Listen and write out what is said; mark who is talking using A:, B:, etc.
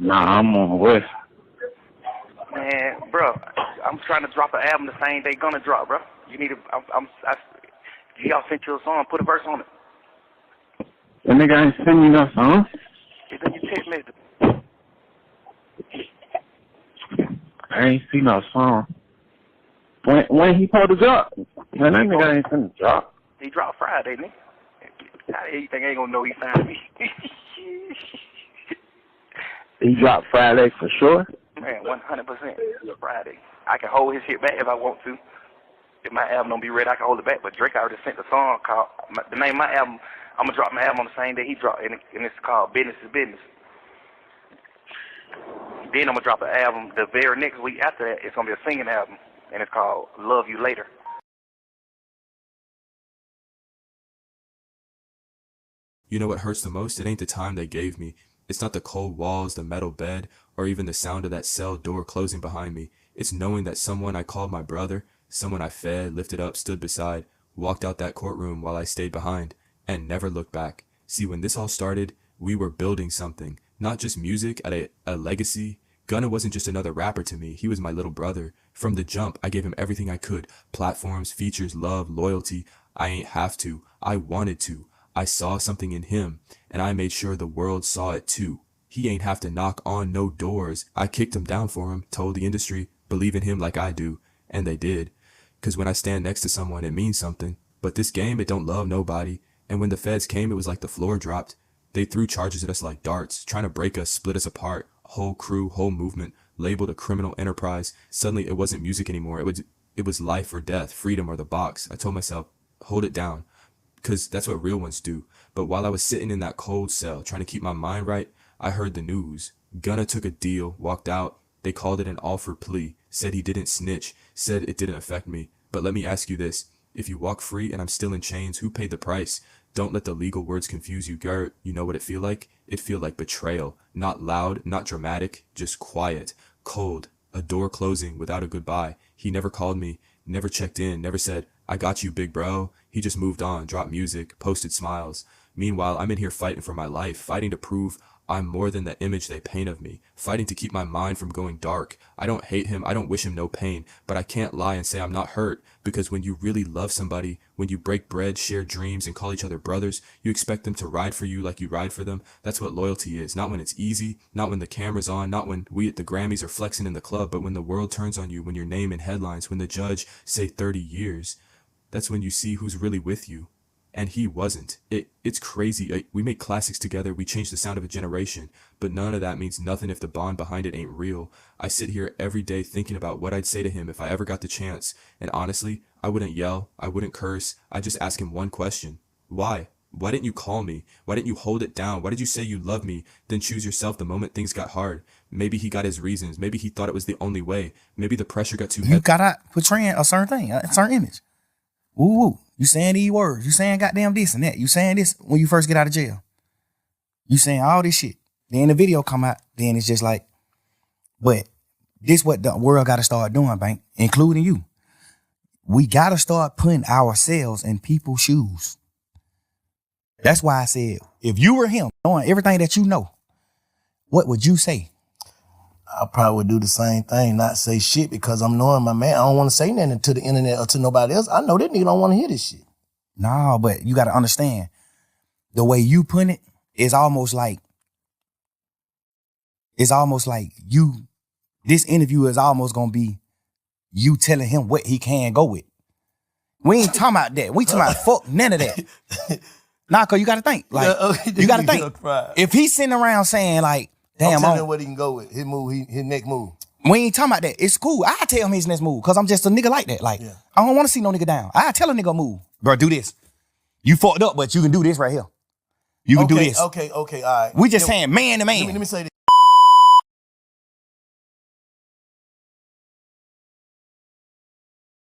A: Nah, I'm on the way.
B: Man, bro, I'm trying to drop an album the same day Gunna drop, bro. You need to. Y'all sent you a song. Put a verse on it.
A: That nigga ain't send me no song.
B: It's in your text message.
A: I ain't see no song. When he supposed to drop? Man, that nigga ain't finna drop.
B: He dropped Friday, nigga. How you think I ain't gonna know he signed me?
A: He dropped Friday for sure?
B: Man, 100%. Friday. I can hold his shit back if I want to. If my album don't be ready, I can hold it back. But Drake already sent a song called, the name of my album, I'm going to drop my album on the same day he dropped, and it's called Business is Business. Then I'm going to drop an album the very next week after that. It's going to be a singing album, and it's called Love You Later.
C: You know what hurts the most? It ain't the time they gave me. It's not the cold walls, the metal bed, or even the sound of that cell door closing behind me. It's knowing that someone I called my brother, someone I fed, lifted up, stood beside, walked out that courtroom while I stayed behind, and never looked back. See, when this all started, we were building something. Not just music, a legacy. Gunna wasn't just another rapper to me. He was my little brother. From the jump, I gave him everything I could. Platforms, features, love, loyalty. I ain't have to. I wanted to. I saw something in him, and I made sure the world saw it too. He ain't have to knock on no doors. I kicked him down for him, told the industry, believe in him like I do. And they did. 'Cause when I stand next to someone, it means something. But this game, it don't love nobody. And when the feds came, it was like the floor dropped. They threw charges at us like darts, trying to break us, split us apart. Whole crew, whole movement, labeled a criminal enterprise. Suddenly, it wasn't music anymore. It was life or death, freedom or the box. I told myself, hold it down. 'Cause that's what real ones do. But while I was sitting in that cold cell, trying to keep my mind right, I heard the news. Gunna took a deal, walked out. They called it an offer plea, said he didn't snitch, said it didn't affect me. But let me ask you this. If you walk free and I'm still in chains, who paid the price? Don't let the legal words confuse you, Garrett. You know what it feel like? It feel like betrayal. Not loud, not dramatic, just quiet, cold, a door closing without a goodbye. He never called me, never checked in, never said, I got you, big bro. He just moved on, dropped music, posted smiles. Meanwhile, I'm in here fighting for my life, fighting to prove I'm more than the image they paint of me, fighting to keep my mind from going dark. I don't hate him, I don't wish him no pain, but I can't lie and say I'm not hurt, because when you really love somebody, when you break bread, share dreams, and call each other brothers, you expect them to ride for you like you ride for them. That's what loyalty is, not when it's easy, not when the camera's on, not when we at the Grammys are flexing in the club, but when the world turns on you, when your name in headlines, when the judge say 30 years. That's when you see who's really with you. And he wasn't. It's crazy. We make classics together, we change the sound of a generation, but none of that means nothing if the bond behind it ain't real. I sit here every day thinking about what I'd say to him if I ever got the chance, and honestly, I wouldn't yell, I wouldn't curse, I'd just ask him one question. Why? Why didn't you call me? Why didn't you hold it down? Why did you say you loved me, then choose yourself the moment things got hard? Maybe he got his reasons, maybe he thought it was the only way, maybe the pressure got too heavy.
D: You gotta portray a certain thing, a certain image. Woo woo. You saying these words. You saying goddamn this and that. You saying this when you first get out of jail. You saying all this shit. Then the video come out. Then it's just like, but this what the world got to start doing, Bank, including you. We got to start putting ourselves in people's shoes. That's why I said, if you were him, knowing everything that you know, what would you say?
E: I probably would do the same thing, not say shit, because I'm knowing my man. I don't want to say nothing to the internet or to nobody else. I know that nigga don't want to hear this shit.
D: No, but you got to understand, the way you put it is almost like you, this interview is almost going to be you telling him what he can go with. We ain't talking about that. We talking about fuck none of that. Nah, cause you got to think. Like, you got to think. If he's sitting around saying like, damn,
E: I'm telling him what he can go with. His move, his next move.
D: We ain't talking about that. It's cool. I tell him his next move because I'm just a nigga like that. Like, I don't want to see no nigga down. I tell a nigga move. Bro, do this. You fucked up, but you can do this right here. You can do this.
E: Okay, all right.
D: We just saying man to man.
E: Let me say this.